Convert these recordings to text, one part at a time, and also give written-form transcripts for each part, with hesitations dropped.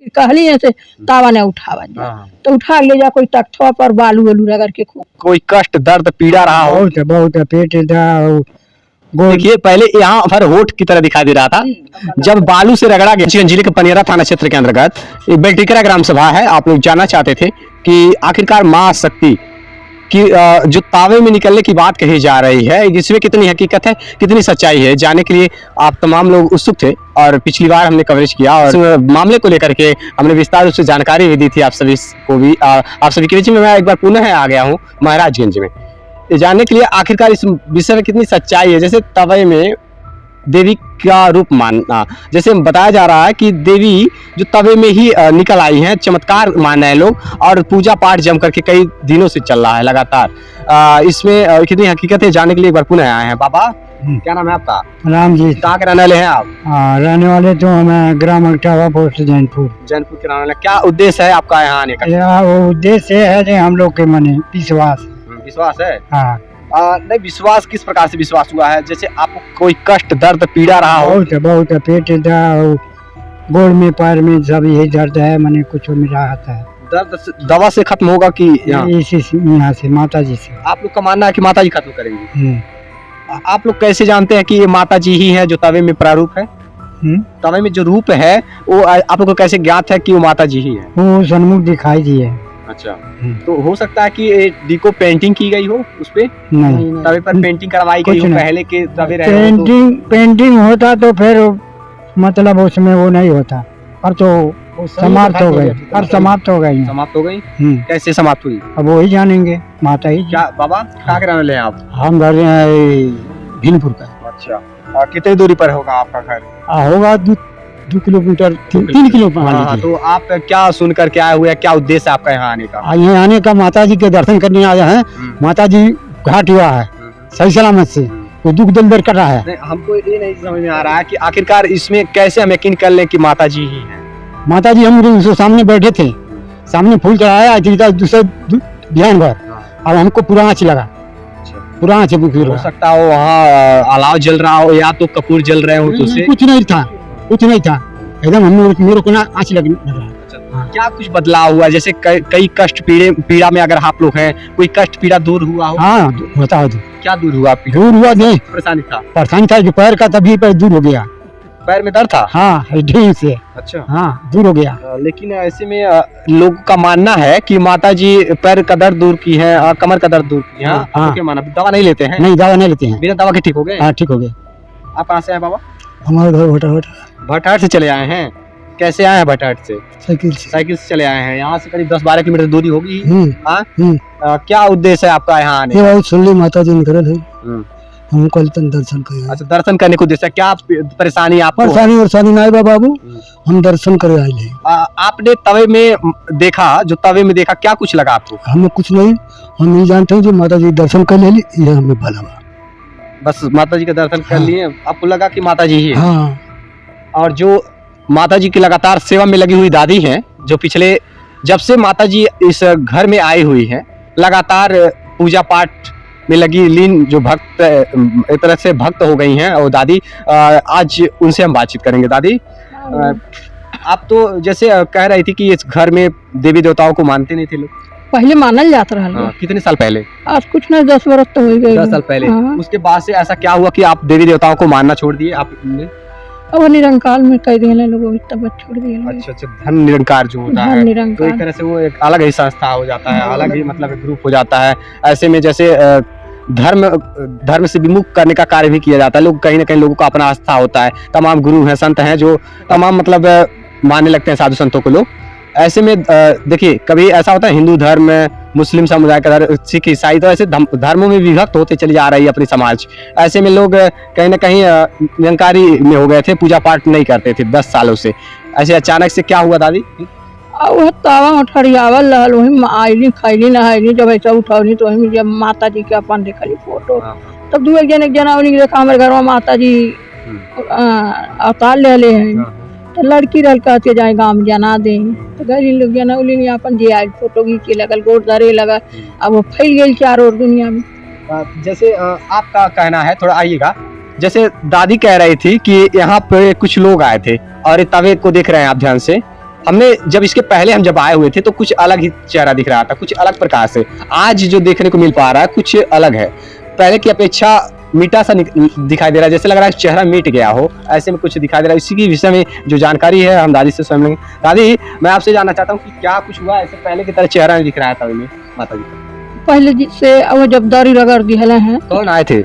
कहली ऐसे तावा ने उठावा तो उठा ले जा कोई तख्तवा पर बालू वालू रगड़ के खूब। कोई कष्ट दर्द पीड़ा रहा हो? बहुत पेट देखिए पहले यहाँ पर होठ की तरह दिखाई दे रहा था, जब बालू से रगड़ा गया। जिले के पनियरा थाना क्षेत्र के अंतर्गत बेलटिकरा ग्राम सभा है। आप लोग जानना चाहते थे कि आखिरकार मां शक्ति कि जो तावे में निकलने की बात कही जा रही है, इसमें कितनी हकीकत है, कितनी सच्चाई है, जानने के लिए आप तमाम लोग उत्सुक थे। और पिछली बार हमने कवरेज किया और मामले को लेकर के हमने विस्तार रूप से जानकारी भी दी थी आप सभी को भी। आप सभी के बीच में मैं एक बार पुनः आ गया हूँ महाराजगंज में, ये जानने के लिए आखिरकार इस विषय में कितनी सच्चाई है। जैसे तवे में देवी का रूप मानना, जैसे बताया जा रहा है कि देवी जो तवे में ही निकल आई हैं, चमत्कार मान रहे हैं लोग। और पूजा पाठ जम करके कई दिनों से चल रहा है लगातार। इसमें कितनी हकीकत है जानने के लिए एक बार पुनः आए हैं। बाबा क्या नाम है आपका? राम जी। कहाँ के रहने वाले हैं आप? रहने वाले तो हमें ग्राम अंगटावा पोस्ट जैनपुर के रहने वाले। क्या उद्देश्य है आपका यहाँ आने का? वो उद्देश्य है जो हम लोग के मने विश्वास है। हाँ। नहीं, विश्वास किस प्रकार से विश्वास हुआ है? जैसे आपको कोई कष्ट दर्द पीड़ा रहा हो? बहुत पेट गोड़ में पैर में सब यही दर्द है, मने कुछ मिला आता है। दर्द दवा से खत्म होगा कि यहाँ से माता जी से? आप लोग का मानना है कि माता जी खत्म करेंगे। आप लोग कैसे जानते हैं कि ये माता जी ही है जो तवे में प्रारूप है? तवे में जो रूप है वो आप लोग को कैसे ज्ञात है कि वो माता जी ही है? वो सन्मुख दिखाई दी है। अच्छा, तो हो सकता है कि डीको पेंटिंग की गई हो उस पे? नहीं, तवे पर पेंटिंग करवाई गई हो पहले के तवे रहे। पेंटिंग होता तो फिर मतलब उसमें वो नहीं होता। और तो समाप्त हो गई। और समाप्त हो गई। समाप्त हो गई? कैसे समाप्त हुई? अब वो ही जानेंगे माता ही। क्या बाबा कहाँ के रहने वाले हैं आप? हम घर भीलपुर का। अच्छा, कितनी दूरी पर होगा आपका घर? होगा 2 किलोमीटर 3 किलोमीटर। तो आप क्या सुन कर के आए हुए हैं? क्या उद्देश्य आपका यहाँ आने का? यहाँ आने का माता जी के दर्शन करने आए हैं। माता जी घाट हुआ है सही सलामत से, वो दुख दल कर रहा है। हमको ये नहीं समझ में आ रहा है कि आखिरकार इसमें कैसे हम यकीन कर लें कि माता जी ही है? माता जी हम सामने बैठे थे, सामने फूल चढ़ाया दूसरे ध्यान भर, अब हमको पूरा आँच लगा। पूरा आँच हो सकता हो वहाँ अलाव जल रहा हो या तो कपूर जल रहे हो। तो कुछ नहीं था एकदम मेरे को ना आँच लगने लगा। क्या कुछ बदलाव हुआ? जैसे कई कष्ट पीड़ा में अगर आप लोग हैं, कोई कष्ट पीड़ा दूर हुआ हो? हाँ होता हो। क्या दूर हुआ? दूर हुआ नहीं, परेशानी था जो पैर का, तभी पैर दूर हो गया। पैर में दर्द था? हाँ ढेर से। अच्छा, हाँ दूर हो गया। लेकिन ऐसे में लोगों का मानना है कि माता जी पैर का दर्द दूर की है और कमर का दर्द दूर की है। हाँ। क्या माना? दवा नहीं लेते हैं? नहीं, दवा नहीं लेते हैं। बिना दवा के ठीक हो गए? हाँ ठीक हो गए। आप कहाँ से हैं बाबा? हमारे घर भटहाट से चले आए हैं। कैसे आए हैं भटहाट से? साइकिल से चले आए हैं। यहाँ से करीब 10-12 किलोमीटर दूरी होगी। क्या उद्देश्य है आपका यहाँ आने? सुनली माता जी निकल है, हम कल दर्शन करे। अच्छा, दर्शन करने को उद्देश्य। क्या परेशानी आपको? परेशानी नहीं बाबू, हम दर्शन करे आए हैं। आपने तवे में देखा, जो तवे में देखा, क्या कुछ लगा आपको? हमें कुछ नहीं, हम नहीं जानते हैं जो माता जी दर्शन कर ले, ये हमें भला बस माता जी का दर्शन कर लिए। आपको लगा कि माता जी ही? हाँ। और जो माता जी की लगातार सेवा में लगी हुई दादी हैं, जो पिछले जब से माता जी इस घर में आई हुई हैं, लगातार पूजा पाठ में लगी लीन जो भक्त, एक तरह से भक्त हो गई हैं। और दादी, आज उनसे हम बातचीत करेंगे। दादी, आप तो जैसे कह रही थी कि इस घर में देवी देवताओं को मानते नहीं थे लोग? पहले मानल जाता रहा। कितने साल पहले? आज कुछ नहीं, 10 वर्ष तो हो गए। 10 साल पहले। उसके बाद से ऐसा क्या हुआ कि आप देवी देवताओं को मानना छोड़ दिए? आपने अब निरंकार में कह दिए लोगों, तब छोड़ दिए। अच्छा, धन निरंकार जो होता है, तो एक तरह से वो एक अलग ही संस्था हो जाता है, अलग ही मतलब एक ग्रुप हो जाता है। ऐसे में जैसे धर्म से विमुख करने का कार्य भी किया जाता है। लोग कहीं ना कहीं लोगों का अपना आस्था होता है। तमाम गुरु हैं, संत हैं जो तमाम मतलब मानने लगते हैं साधु संतों को लोग। ऐसे में देखिए, कभी ऐसा होता है हिंदू धर्म, मुस्लिम समुदाय का धर्म, सिख ईसाई, तो ऐसे धर्मों में विभक्त होते चली जा रही है अपनी समाज। ऐसे में लोग कहीं ना कहीं निरंकारी में हो गए थे, पूजा पाठ नहीं करते थे 10 सालों से। ऐसे अचानक से क्या हुआ दादी? तावा उठरियावल रहल, वही आईली खाईली नहाईली, जब ऐसा उठौली तो वही जब माता जी के अपन देखली फोटो, तब 2 एक जना उन्हीं देखा हमारे घर में माता जी अवतार ले हैं। तो लड़की रल कहते जाए गाँव में जना दे, तो गरीब लोग जना उली अपन जे आए, फोटो खींचे लगल, गोड़ धरे लगा। अब वो फैल गई चारों दुनिया में। जैसे आपका कहना है, थोड़ा आइएगा। जैसे दादी कह रही थी कि यहाँ पे कुछ लोग आए थे और तवे को देख रहे हैं आप ध्यान से, हमने जब इसके पहले हम जब आए हुए थे तो कुछ अलग ही चेहरा दिख रहा था, कुछ अलग प्रकार से। आज जो देखने को मिल पा रहा है कुछ अलग है, पहले की अपेक्षा मीठा सा दिखाई दे रहा है, जैसे लग रहा है चेहरा मिट गया हो, ऐसे में कुछ दिखाई दे रहा है। इसी के विषय में जो जानकारी है हम दादी से स्वयं लेंगे। दादी, मैं आपसे जानना चाहता हूँ कि क्या कुछ हुआ, ऐसे पहले की तरह चेहरा नहीं दिख रहा था माता जी? पहले जिससे वो जब दारी रगड़ दिहले हैं। कौन आए थे?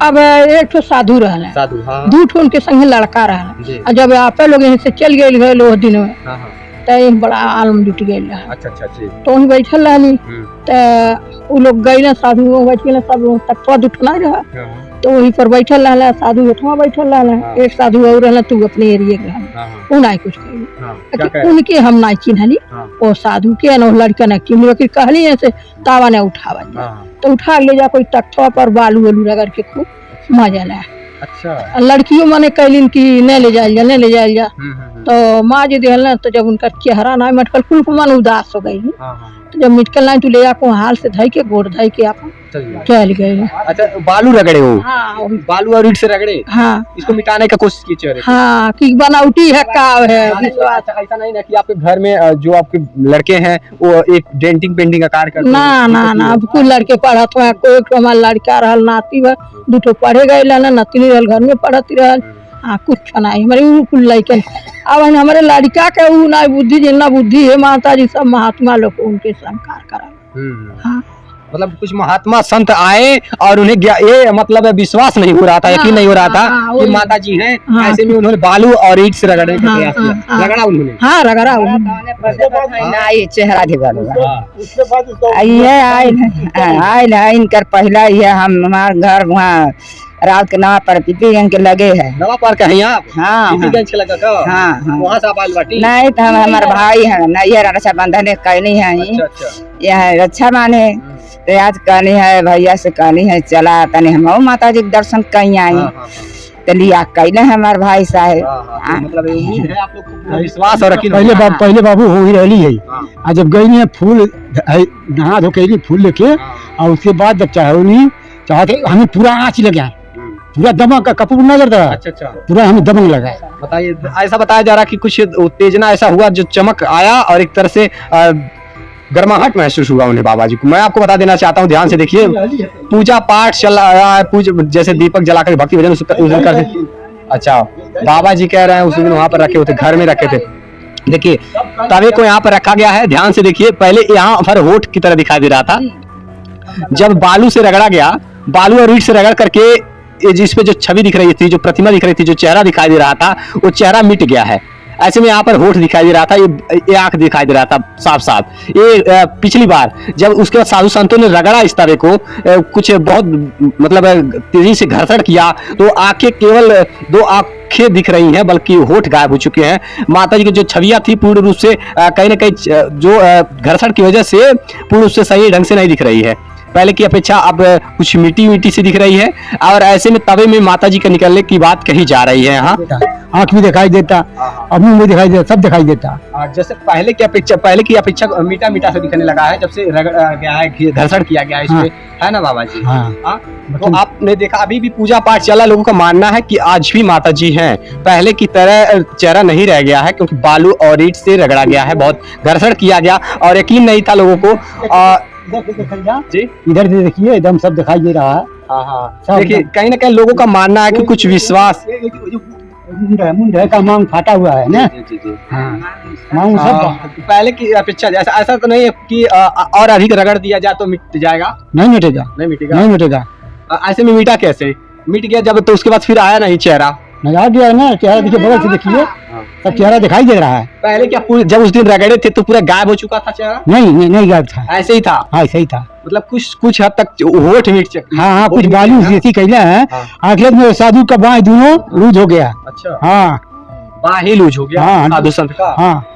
अब एक ठो साधु रहले, साधु, हाँ। दू ठो उनके संगे लड़का रहले, और जब आप लोग यहाँ से चल गए लोह दिन में, हाँ, हाँ। तो एक बड़ा आलम जुट गए। अच्छा अच्छा जी। तो वहीं बैठल रहली, तो वो लोग गए साधु बैठ गए, सब लोग तकवा उठना रहा, तो वहीं पर बैठल रहला, साधु उठवा बैठल रहला। एक साधु और रहला, तू अपने एरिया के रहला, वो नहीं कुछ कही, उनके हम नहीं चिन्हली। वो साधु के न लड़का न की लेकिन कहली ऐसे तावा ने उठावा, तो उठा ले जा कोई तख्तवा पर बालू वालू रगड़ के खूब मजा ला। अच्छा। लड़कियों माने कहलिन कि नहीं ले जाए जा, नहीं ले जाए जा। तो माँ जी दिहल ना, तो जब उनका चेहरा ना मटकल कुल मन उदास हो गई, तो जब मिटकल नहीं तो ले जाको हाल से धई के गोड़ धई के आप चल गए। अच्छा, बालू रगड़े हो? हाँ, बालू और ईंट से रगड़े। हाँ, इसको मिटाने का कोशिश की चेहरे? हाँ, कि बनावटी है काव है। ऐसा नहीं ना कि आपके घर में जो आपके लड़के हैं वो एक डेंटिंग पेंटिंग का कार्य करते हैं? ना ना ना, अब कुल लड़के पढ़त हुआ, कोई हमारा लड़का रहल, नाती बा दू ठो पढ़े गए ना, नतनी रहल घर में पढ़ती रहल। हाँ, कुछ नहीं हमारे कुल लड़के। अब हमारे लड़का के ऊ ना बुद्धि जितना बुद्धि है, माता जी सब महात्मा लोग उनके संस्कार करा। हाँ, मतलब कुछ महात्मा संत आए और उन्हें ये मतलब विश्वास नहीं हो रहा था, यकीन नहीं हो रहा था कि माता जी हैं। ऐसे में उन्होंने बालू और ईंट से रगड़ने का प्रयास किया, रगड़ा उन्होंने। हाँ, रगड़ा चेहरा दिखा इनकर पहला ये हमार घर वहाँ रात के नवा पर पीपीगंज के लगे है। नवा पार का है यहाँ? हाँ, पीपीगंज के लगा का? हाँ, हाँ। वहाँ से आप आइल बाटी? नहीं तो हमारे भाई है ना, ये रक्षा बंधन कहनी है। अच्छा। यह रक्षा माने तो आज कहनी है, भैया से कहनी है चला तनी हम माता जी के दर्शन कहीं आई, तो लिया कहने हमारे भाई साहब। मतलब उम्मीद है आप लोग को विश्वास और यकीन? पहले बाबू हो ही रही है। और जब गई नहीं फूल नहा धो के फूल लेके, और उसके बाद जब चाहते हमें पूरा आँच लगा, पूरा दमक का कपूर नजर था। अच्छा। पूरा हमें दमक लगा। बताइए, ऐसा बताया जा रहा कि कुछ उत्तेजना ऐसा हुआ जो चमक आया और एक तरह से गर्माहट महसूस हुआ उन्हें बाबा जी को। मैं आपको बता देना चाहता हूँ, ध्यान से देखिए, पूजा पाठ चल रहा है, जैसे दीपक जलाकर भक्ति भजन करते। अच्छा, बाबा जी कह रहे हैं उस दिन वहां पर रखे हुए थे, घर में रखे थे। देखिए तवे को यहाँ पर रखा गया है, ध्यान से देखिए। पहले यहाँ पर होठ की तरह दिखाई दे रहा था, जब बालू से रगड़ा गया, बालू और ईंट से रगड़ करके जिस पे जो छवि दिख रही थी, जो प्रतिमा दिख रही थी, जो चेहरा दिखाई दे रहा था, वो चेहरा मिट गया है। ऐसे में यहाँ पर होठ दिखाई दे रहा था, ये आंख दिखाई दे रहा था साफ साफ। ये पिछली बार जब उसके बाद साधु संतों ने रगड़ा इस तवे को, कुछ बहुत मतलब तेजी से घर्षण किया, तो आंखें केवल 2 आंखें दिख रही हैं, बल्कि होठ गायब हो चुके हैं। माता जी की जो छवियां थी पूर्ण रूप से कहीं ना कहीं जो घर्षण की वजह से पूर्ण रूप से सही ढंग से नहीं दिख रही है। पहले की अपेक्षा अब कुछ मिट्टी सी दिख रही है, और ऐसे में तवे में माता जी के निकलने की बात कही जा रही है। हाँ, आँख भी दिखाई देता, अब मुंह भी दिखाई देता, सब दिखाई देता। जैसे पहले की अपेक्षा मीठा से दिखने लगा है, जब से रगड़ा गया है, घर्षण किया गया है इसमें, है ना बाबा जी? हाँ। तो आपने देखा अभी भी पूजा पाठ चला, लोगों का मानना है कि आज भी माता जी हैं, पहले की तरह चेहरा नहीं रह गया है, क्योंकि बालू और ईंट से रगड़ा गया है, बहुत घर्षण किया गया और यकीन नहीं था लोगों को। जी, इधर से देखिए, एकदम सब दिखाई दे रहा है। हाँ, देखिए कहीं ना कहीं लोगों का मानना है कि कुछ विश्वास मुंड का मांग फाटा हुआ है ना। मांग सब पहले की अपेक्षा ऐसा तो नहीं है कि और अधिक रगड़ दिया जाए तो मिट जाएगा? नहीं मिटेगा, नहीं मिटेगा। ऐसे में मीठा कैसे मिट गया जब, तो उसके बाद फिर आया नहीं चेहरा? नजर दिया है ना, चेहरा देखिए, बगल से देखिए, सब चेहरा दिखाई दे रहा है। पहले क्या जब उस दिन रगड़े थे तो पूरा गायब हो चुका था चेहरा? नहीं गायब था, ऐसे ही था। हाँ, सही था, मतलब कुछ हद तक होठ मिट। हाँ, कुछ बालू जैसी कहला है। आखिर में साधु का बाँह दोनों लूज हो गया। अच्छा। हाँ, बाँह ही लूज हो गया साधु संत का। हाँ,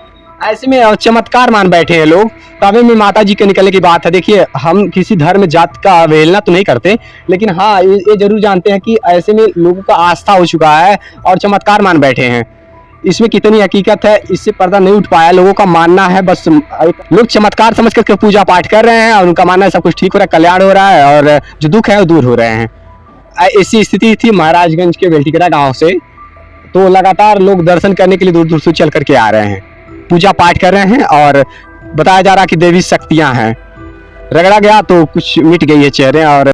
ऐसे में चमत्कार मान बैठे हैं लोग। तवे में माता जी के निकलने की बात है। देखिए, हम किसी धर्म जात का अवहेलना तो नहीं करते, लेकिन हाँ ये जरूर जानते हैं कि ऐसे में लोगों का आस्था हो चुका है और चमत्कार मान बैठे हैं। इसमें कितनी हकीकत है, इससे पर्दा नहीं उठ पाया। लोगों का मानना है बस लोग चमत्कार समझ करके पूजा पाठ कर रहे हैं, और उनका मानना है सब कुछ ठीक हो रहा है, कल्याण हो रहा है, और जो दुख है वो दूर हो रहे हैं। ऐसी स्थिति थी महाराजगंज के बेल्टिकरा गाँव से। तो लगातार लोग दर्शन करने के लिए दूर दूर से चल करके आ रहे हैं। पूजा पाठ कर रहे हैं और बताया जा रहा है कि देवी शक्तियां हैं। रगड़ा गया तो कुछ मिट गई है चेहरे और